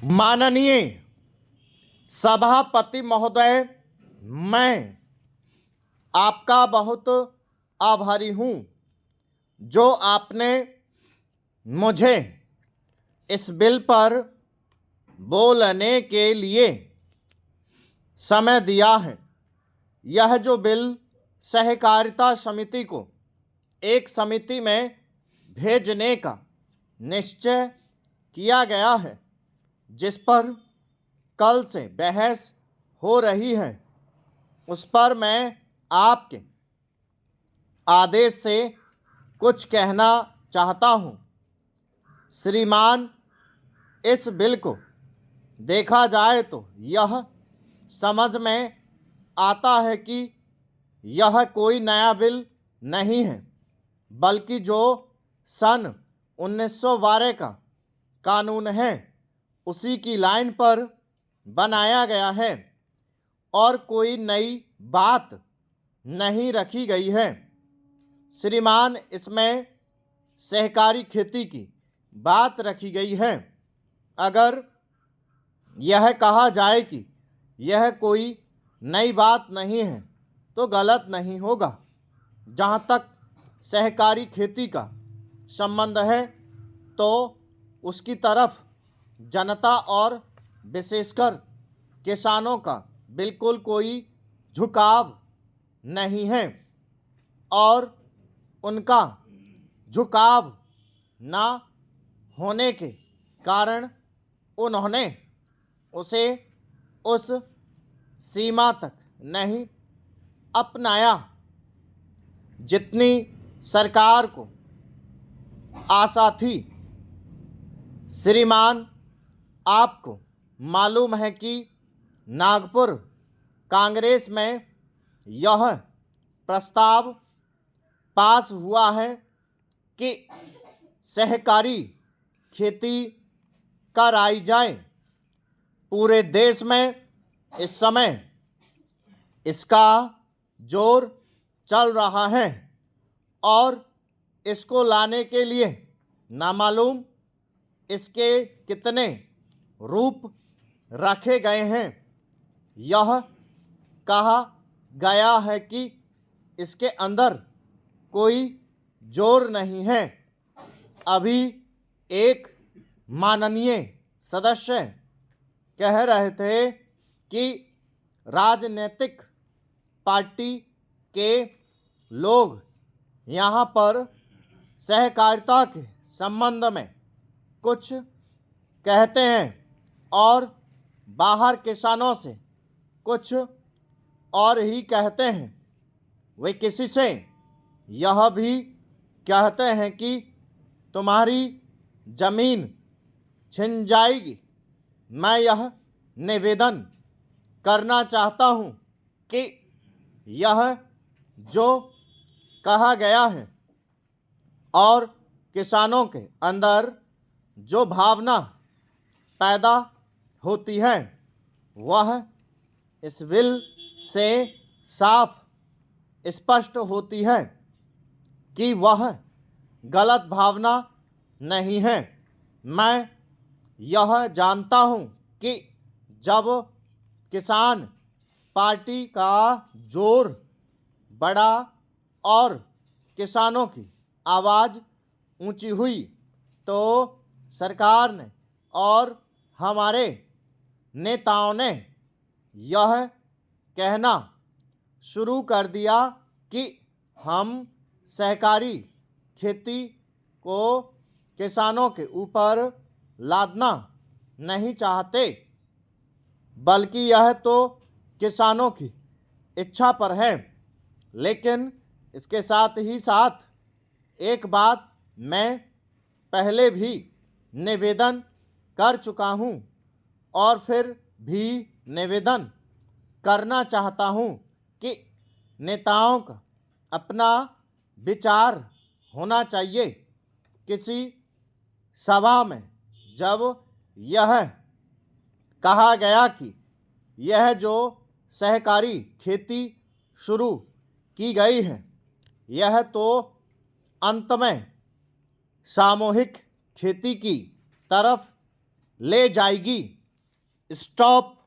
माननीय सभापति महोदय, मैं आपका बहुत आभारी हूँ जो आपने मुझे इस बिल पर बोलने के लिए समय दिया है। यह जो बिल सहकारिता समिति को एक समिति में भेजने का निश्चय किया गया है, जिस पर कल से बहस हो रही है, उस पर मैं आपके आदेश से कुछ कहना चाहता हूँ। श्रीमान, इस बिल को देखा जाए तो यह समझ में आता है कि यह कोई नया बिल नहीं है, बल्कि जो सन 1912 का कानून है उसी की लाइन पर बनाया गया है और कोई नई बात नहीं रखी गई है। श्रीमान, इसमें सहकारी खेती की बात रखी गई है। अगर यह कहा जाए कि यह कोई नई बात नहीं है तो गलत नहीं होगा। जहाँ तक सहकारी खेती का संबंध है तो उसकी तरफ जनता और विशेषकर किसानों का बिल्कुल कोई झुकाव नहीं है और उनका झुकाव ना होने के कारण उन्होंने उसे उस सीमा तक नहीं अपनाया जितनी सरकार को आशा थी। श्रीमान, आपको मालूम है कि नागपुर कांग्रेस में यह प्रस्ताव पास हुआ है कि सहकारी खेती कराई जाए। पूरे देश में इस समय इसका जोर चल रहा है और इसको लाने के लिए नामालूम इसके कितने रूप रखे गए हैं। यह कहा गया है कि इसके अंदर कोई जोर नहीं है। अभी एक माननीय सदस्य कह रहे थे कि राजनीतिक पार्टी के लोग यहाँ पर सहकारिता के संबंध में कुछ कहते हैं और बाहर किसानों से कुछ और ही कहते हैं। वे किसी से यह भी कहते हैं कि तुम्हारी ज़मीन छिन जाएगी। मैं यह निवेदन करना चाहता हूँ कि यह जो कहा गया है और किसानों के अंदर जो भावना पैदा होती है वह इस बिल से साफ स्पष्ट होती है कि वह गलत भावना नहीं है। मैं यह जानता हूँ कि जब किसान पार्टी का जोर बढ़ा और किसानों की आवाज़ ऊंची हुई तो सरकार ने और हमारे नेताओं ने यह कहना शुरू कर दिया कि हम सहकारी खेती को किसानों के ऊपर लादना नहीं चाहते, बल्कि यह तो किसानों की इच्छा पर है। लेकिन इसके साथ ही साथ एक बात मैं पहले भी निवेदन कर चुका हूँ और फिर भी निवेदन करना चाहता हूँ कि नेताओं का अपना विचार होना चाहिए। किसी सभा में जब यह कहा गया कि यह जो सहकारी खेती शुरू की गई है यह तो अंत में सामूहिक खेती की तरफ ले जाएगी। स्टॉप